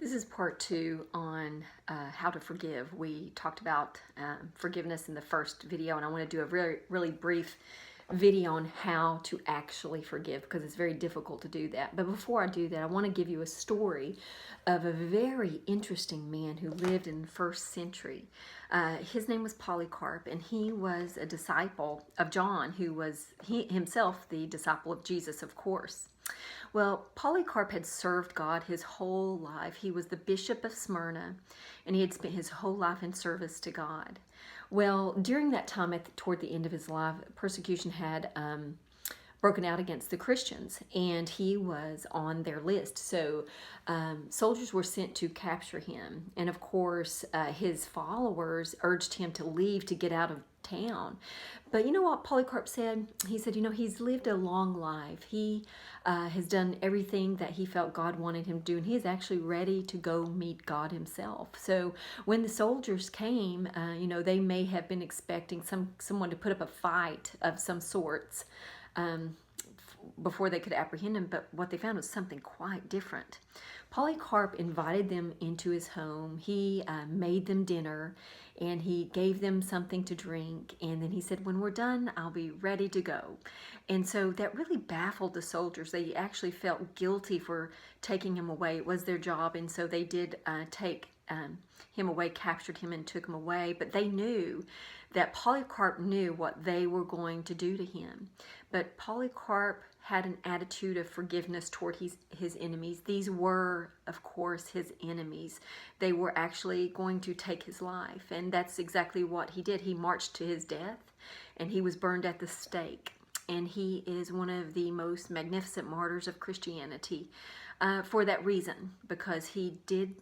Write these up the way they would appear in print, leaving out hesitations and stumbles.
This is part two on how to forgive. We talked about forgiveness in the first video, and I want to do a really brief video on how to actually forgive because it's very difficult to do that. But before I do that, I want to give you a story of a very interesting man who lived in the first century. His name was Polycarp, and he was a disciple of John, who was himself the disciple of Jesus, of course. Well, Polycarp had served God his whole life. He was the bishop of Smyrna, and he had spent his whole life in service to God. Well, during that time, toward the end of his life, persecution had broken out against the Christians, and he was on their list. So soldiers were sent to capture him, and of course his followers urged him to leave, to get out of town. But you know what Polycarp said? He said, he's lived a long life. He has done everything that he felt God wanted him to do, and he is actually ready to go meet God himself. So when the soldiers came, they may have been expecting someone to put up a fight of some sorts before they could apprehend him, but what they found was something quite different. Polycarp invited them into his home. He made them dinner, and he gave them something to drink, and then he said, when we're done, I'll be ready to go. And so that really baffled the soldiers. They actually felt guilty for taking him away. It was their job, and so they did take him away, captured him and took him away. But they knew that Polycarp knew what they were going to do to him. But Polycarp had an attitude of forgiveness toward his enemies. These were, of course, his enemies. They were actually going to take his life, and that's exactly what he did. He marched to his death, and he was burned at the stake. And he is one of the most magnificent martyrs of Christianity for that reason, because he did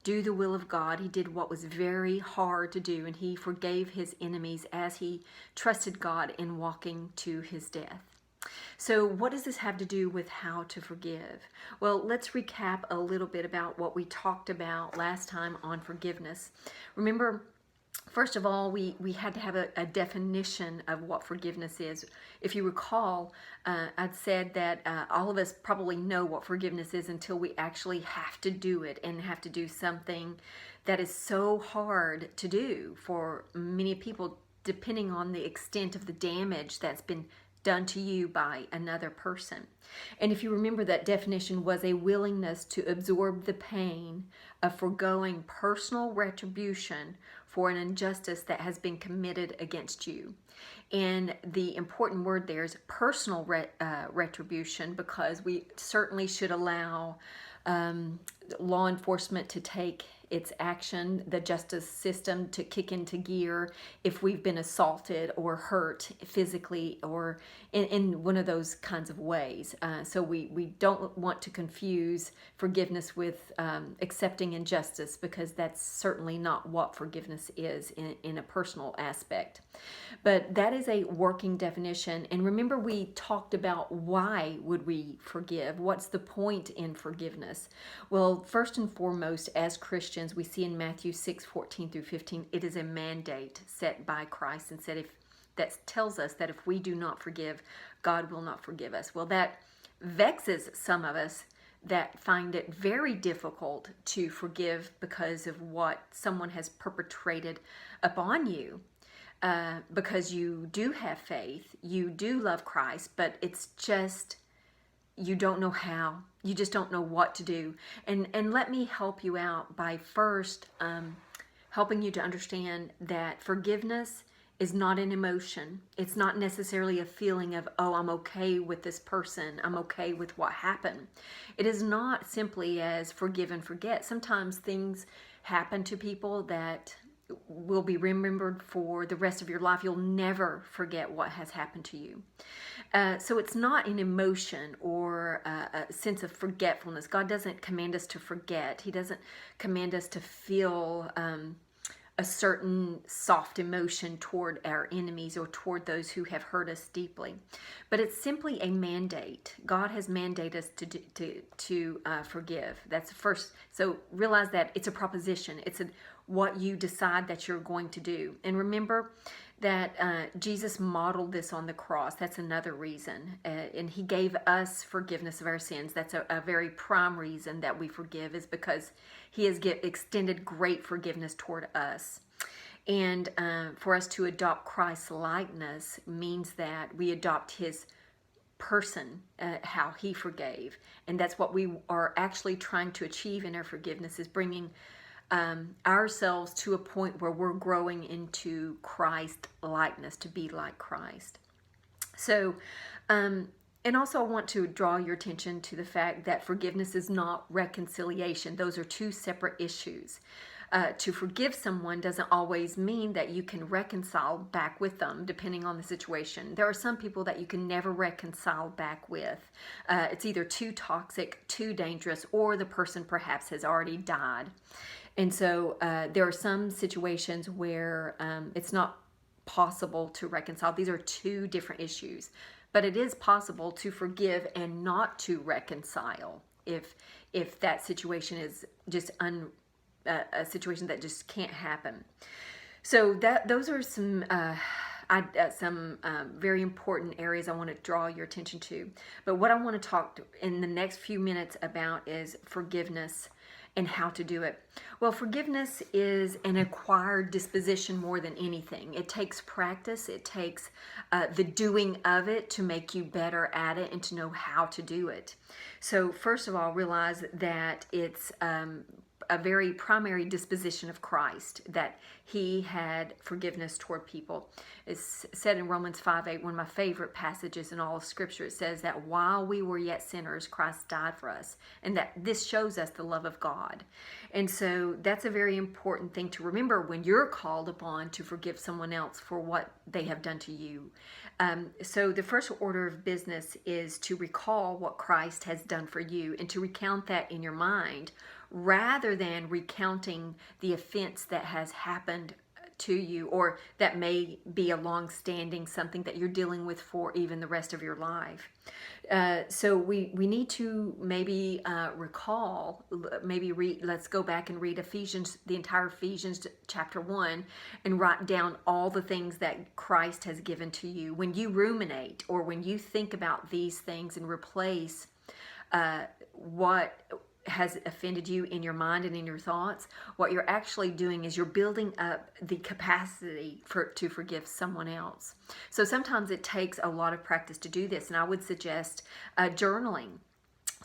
do the will of God. He did what was very hard to do, and he forgave his enemies as he trusted God in walking to his death. So what does this have to do with how to forgive? Well, let's recap a little bit about what we talked about last time on forgiveness. Remember, first of all, we had to have a definition of what forgiveness is. If you recall, I'd said that all of us probably know what forgiveness is until we actually have to do it and have to do something that is so hard to do for many people, depending on the extent of the damage that's been done to you by another person. And if you remember, that definition was a willingness to absorb the pain of foregoing personal retribution for an injustice that has been committed against you. And the important word there is personal retribution, because we certainly should allow law enforcement to take its action, the justice system to kick into gear if we've been assaulted or hurt physically or in one of those kinds of ways. So we don't want to confuse forgiveness with accepting injustice, because that's certainly not what forgiveness is in a personal aspect. But that is a working definition. And remember, we talked about why would we forgive? What's the point in forgiveness? Well, first and foremost, as Christians, we see in Matthew 6:14 through 15, it is a mandate set by Christ, and that tells us that if we do not forgive, God will not forgive us. Well, that vexes some of us that find it very difficult to forgive because of what someone has perpetrated upon you. Because you do have faith, you do love Christ, but it's just, you don't know how. You just don't know what to do. And let me help you out by first helping you to understand that forgiveness is not an emotion. It's not necessarily a feeling of, oh, I'm okay with this person. I'm okay with what happened. It is not simply as forgive and forget. Sometimes things happen to people that will be remembered for the rest of your life. You'll never forget what has happened to you. So it's not an emotion or a sense of forgetfulness. God doesn't command us to forget. He doesn't command us to feel a certain soft emotion toward our enemies or toward those who have hurt us deeply. But it's simply a mandate. God has mandated us to forgive. That's the first. So realize that it's a proposition. It's a what you decide that you're going to do. And remember that Jesus modeled this on the cross. That's another reason. And he gave us forgiveness of our sins. That's a very prime reason that we forgive, is because he has extended great forgiveness toward us. And for us to adopt Christ's likeness means that we adopt his person, how he forgave. And that's what we are actually trying to achieve in our forgiveness, is bringing ourselves to a point where we're growing into Christ likeness, to be like Christ. So, and also I want to draw your attention to the fact that forgiveness is not reconciliation. Those are two separate issues. To forgive someone doesn't always mean that you can reconcile back with them, depending on the situation. There are some people that you can never reconcile back with. It's either too toxic, too dangerous, or the person perhaps has already died. And so there are some situations where it's not possible to reconcile. These are two different issues. But it is possible to forgive and not to reconcile if that situation is just a situation that just can't happen. So those are some very important areas I want to draw your attention to. But what I want to talk in the next few minutes about is forgiveness and how to do it. Well, forgiveness is an acquired disposition more than anything. It takes practice. It takes the doing of it to make you better at it and to know how to do it. So first of all, realize that it's a very primary disposition of Christ, that he had forgiveness toward people. It's said in Romans 5:8, one of my favorite passages in all of Scripture. It says that while we were yet sinners, Christ died for us, and that this shows us the love of God. And so that's a very important thing to remember when you're called upon to forgive someone else for what they have done to you. So the first order of business is to recall what Christ has done for you and to recount that in your mind, rather than recounting the offense that has happened to you, or that may be a long-standing something that you're dealing with for even the rest of your life. So we need to maybe recall, let's go back and read Ephesians, the entire Ephesians chapter 1, and write down all the things that Christ has given to you. When you ruminate, or when you think about these things and replace what has offended you in your mind and in your thoughts, what you're actually doing is you're building up the capacity to forgive someone else. So sometimes it takes a lot of practice to do this, and I would suggest journaling.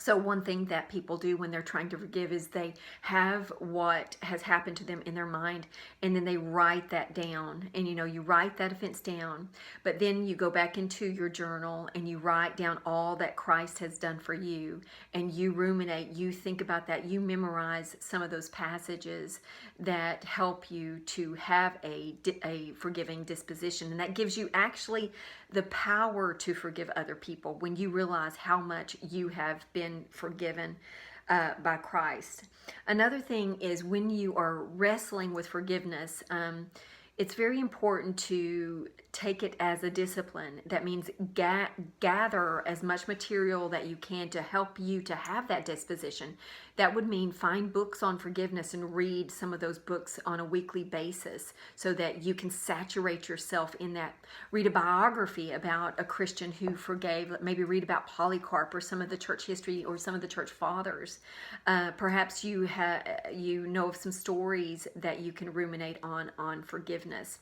So one thing that people do when they're trying to forgive is they have what has happened to them in their mind, and then they write that down. And you write that offense down, but then you go back into your journal and you write down all that Christ has done for you, and you ruminate, you think about that, you memorize some of those passages that help you to have a forgiving disposition. And that gives you actually the power to forgive other people when you realize how much you have been forgiven by Christ. Another thing is, when you are wrestling with forgiveness, it's very important to take it as a discipline. That means gather as much material that you can to help you to have that disposition. That would mean find books on forgiveness and read some of those books on a weekly basis so that you can saturate yourself in that. Read a biography about a Christian who forgave. Maybe read about Polycarp or some of the church history or some of the church fathers. Perhaps you know of some stories that you can ruminate on forgiveness.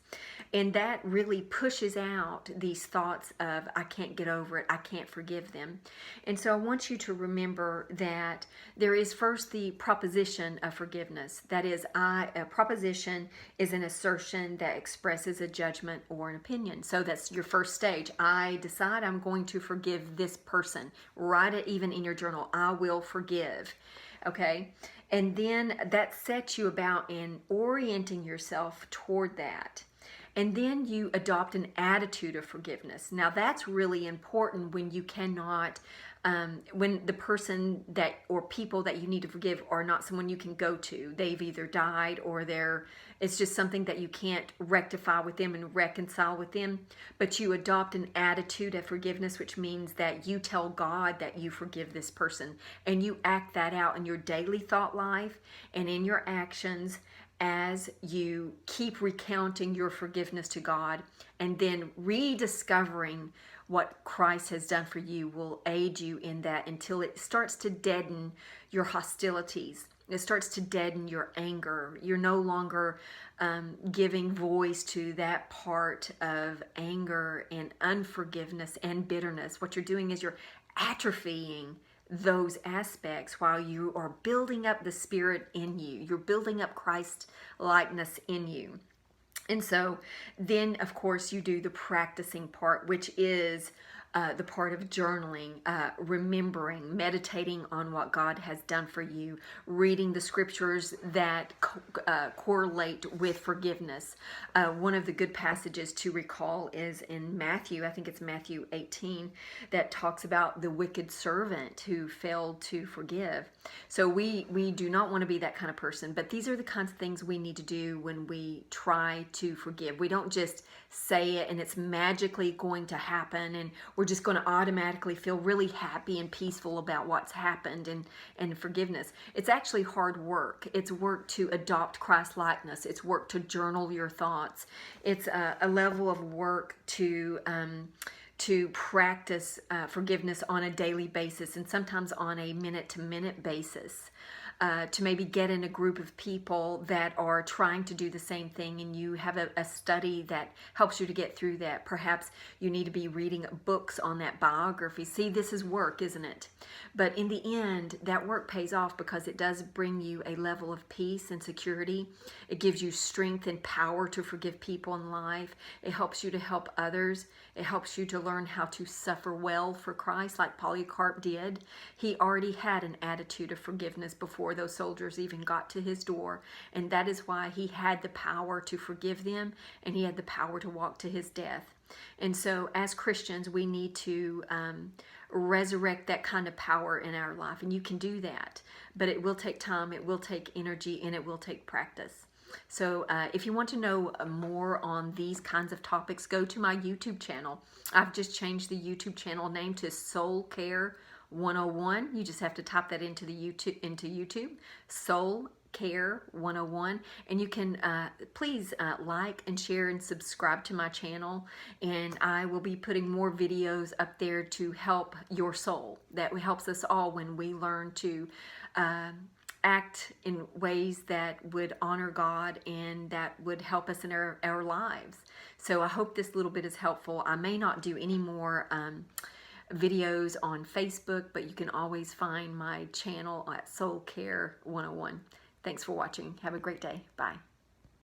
And that really pushes out these thoughts of, I can't get over it, I can't forgive them. And so I want you to remember that there is first the proposition of forgiveness. That is, a proposition is an assertion that expresses a judgment or an opinion. So that's your first stage. I decide I'm going to forgive this person. Write it even in your journal. I will forgive. Okay? And then that sets you about in orienting yourself toward that. And then you adopt an attitude of forgiveness. Now that's really important when you cannot, when the person or people that you need to forgive are not someone you can go to. They've either died or it's just something that you can't rectify with them and reconcile with them. But you adopt an attitude of forgiveness, which means that you tell God that you forgive this person, and you act that out in your daily thought life and in your actions. as you keep recounting your forgiveness to God, and then rediscovering what Christ has done for you will aid you in that until it starts to deaden your hostilities. It starts to deaden your anger. You're no longer giving voice to that part of anger and unforgiveness and bitterness. What you're doing is you're atrophying those aspects while you are building up the Spirit in you. You're building up Christ likeness in you. And so then, of course, you do the practicing part, which is the part of journaling, remembering, meditating on what God has done for you, reading the scriptures that correlate with forgiveness. One of the good passages to recall is in Matthew, I think it's Matthew 18, that talks about the wicked servant who failed to forgive. So we do not want to be that kind of person, but these are the kinds of things we need to do when we try to forgive. We don't just say it and it's magically going to happen and we're just going to automatically feel really happy and peaceful about what's happened and forgiveness. It's actually hard work. It's work to adopt Christ likeness. It's work to journal your thoughts. It's a level of work to practice forgiveness on a daily basis and sometimes on a minute-to-minute basis. To maybe get in a group of people that are trying to do the same thing and you have a study that helps you to get through that. Perhaps you need to be reading books on that biography. See, this is work, isn't it? But in the end, that work pays off because it does bring you a level of peace and security. It gives you strength and power to forgive people in life. It helps you to help others. It helps you to learn how to suffer well for Christ like Polycarp did. He already had an attitude of forgiveness before those soldiers even got to his door, and that is why he had the power to forgive them and he had the power to walk to his death. And so as Christians, we need to resurrect that kind of power in our life, and you can do that, but it will take time, it will take energy, and it will take practice. So if you want to know more on these kinds of topics, go to my YouTube channel. I've just changed the YouTube channel name to Soul Care 101. You just have to type that into YouTube, Soul Care 101, and you can please like and share and subscribe to my channel, and I will be putting more videos up there to help your soul. That helps us all when we learn to act in ways that would honor God and that would help us in our lives. So I hope this little bit is helpful. I may not do any more videos on Facebook, but you can always find my channel at Soul Care 101. Thanks for watching. Have a great day. Bye.